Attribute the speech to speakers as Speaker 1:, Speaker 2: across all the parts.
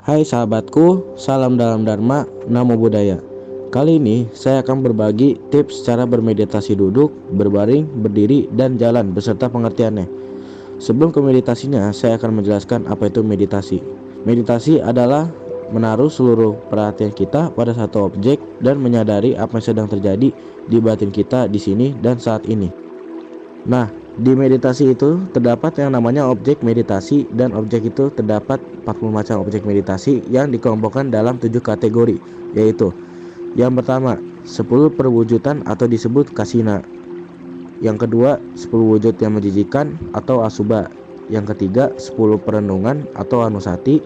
Speaker 1: Hai sahabatku, salam dalam Dharma, Namo Buddhaya. Kali ini saya akan berbagi tips cara bermeditasi duduk, berbaring, berdiri, dan jalan beserta pengertiannya. Sebelum ke meditasinya, saya akan menjelaskan apa itu meditasi. Meditasi adalah menaruh seluruh perhatian kita pada satu objek dan menyadari apa yang sedang terjadi di batin kita di sini dan saat ini. Nah, di meditasi itu terdapat yang namanya objek meditasi, dan objek itu terdapat 40 macam objek meditasi yang dikelompokkan dalam 7 kategori, yaitu yang pertama 10 perwujudan atau disebut kasina, yang kedua 10 wujud yang menjijikan atau asubha, yang ketiga 10 perenungan atau anusati,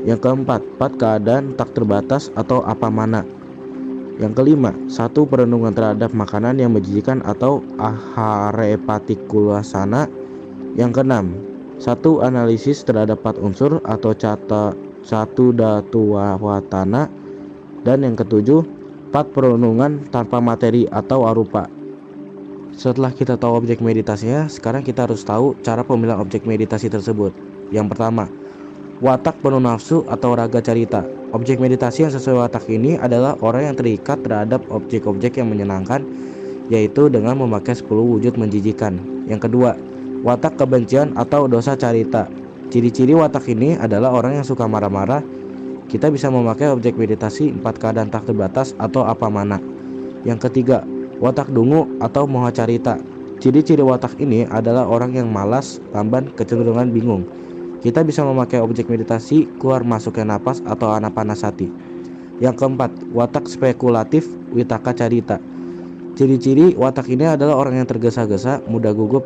Speaker 1: yang keempat 4 keadaan tak terbatas atau apamana, yang kelima, satu perenungan terhadap makanan yang menjijikan atau aharepatikulasana. Yang keenam, satu analisis terhadap 4 unsur atau satu datuwatana. Dan yang ketujuh, 4 perenungan tanpa materi atau arupa. Setelah kita tahu objek meditasinya, sekarang kita harus tahu cara pemilihan objek meditasi tersebut. Yang pertama, watak penuh nafsu atau raga carita. Objek meditasi yang sesuai watak ini adalah orang yang terikat terhadap objek-objek yang menyenangkan, yaitu dengan memakai 10 wujud menjijikan. Yang kedua, watak kebencian atau dosa carita. Ciri-ciri watak ini adalah orang yang suka marah-marah. Kita bisa memakai objek meditasi 4 keadaan tak terbatas atau apamana. Yang ketiga, watak dungu atau moha carita. Ciri-ciri watak ini adalah orang yang malas, lamban, kecenderungan bingung. Kita bisa memakai objek meditasi keluar masuknya napas atau anapanasati. Yang keempat, watak spekulatif witaka carita. Ciri-ciri watak ini adalah orang yang tergesa-gesa, mudah gugup.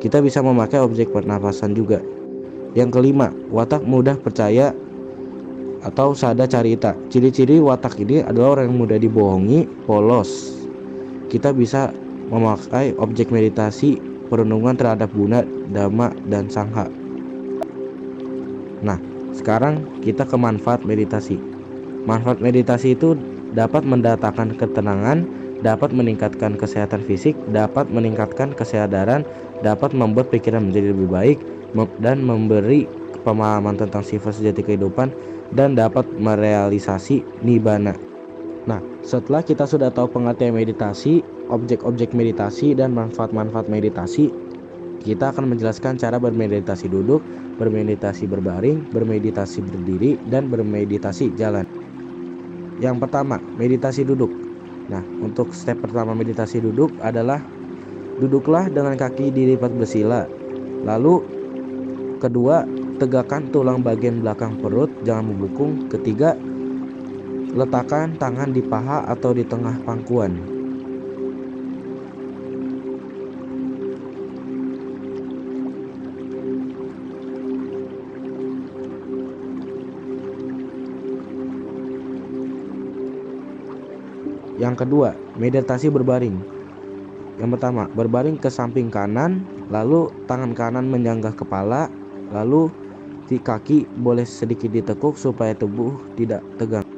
Speaker 1: Kita bisa memakai objek pernapasan juga. Yang kelima, watak mudah percaya atau sada carita. Ciri-ciri watak ini adalah orang yang mudah dibohongi, polos. Kita bisa memakai objek meditasi perenungan terhadap guna, dhamma, dan sangha. Nah, sekarang kita ke manfaat meditasi. Manfaat meditasi itu dapat mendatangkan ketenangan, dapat meningkatkan kesehatan fisik, dapat meningkatkan kesadaran, dapat membuat pikiran menjadi lebih baik, dan memberi pemahaman tentang sifat sejati kehidupan, dan dapat merealisasi nibbana. Nah, setelah kita sudah tahu pengertian meditasi, objek-objek meditasi, dan manfaat-manfaat meditasi, kita akan menjelaskan cara bermeditasi duduk, bermeditasi berbaring, bermeditasi berdiri, dan bermeditasi jalan. Yang pertama, meditasi duduk. Nah, untuk step pertama meditasi duduk adalah duduklah dengan kaki dilipat bersila. Lalu kedua, tegakkan tulang bagian belakang perut, jangan membungkung. Ketiga, letakkan tangan di paha atau di tengah pangkuan. Yang kedua, meditasi berbaring. Yang pertama, berbaring ke samping kanan, lalu tangan kanan menyanggah kepala, lalu di kaki boleh sedikit ditekuk supaya tubuh tidak tegang.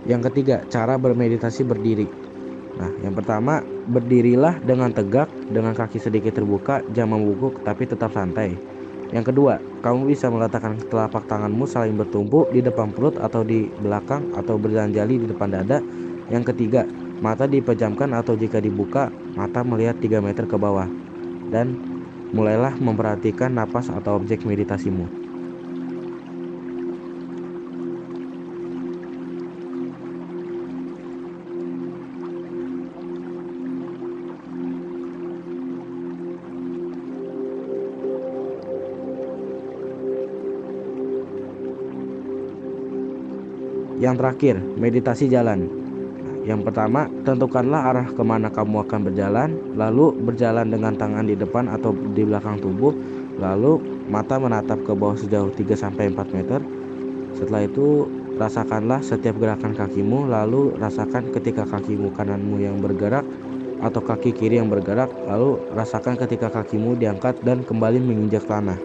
Speaker 1: Yang ketiga, cara bermeditasi berdiri. Nah, yang pertama, berdirilah dengan tegak, dengan kaki sedikit terbuka, jangan membungkuk tapi tetap santai. Yang kedua, kamu bisa meletakkan telapak tanganmu saling bertumpu di depan perut atau di belakang atau berjalan-jali di depan dada. Yang ketiga, mata dipejamkan atau jika dibuka, mata melihat 3 meter ke bawah. Dan mulailah memperhatikan napas atau objek meditasimu. Yang terakhir, meditasi jalan. Yang pertama, tentukanlah arah kemana kamu akan berjalan, lalu berjalan dengan tangan di depan atau di belakang tubuh, lalu mata menatap ke bawah sejauh 3-4 meter. Setelah itu, rasakanlah setiap gerakan kakimu, lalu rasakan ketika kakimu kananmu yang bergerak atau kaki kiri yang bergerak, lalu rasakan ketika kakimu diangkat dan kembali menginjak tanah.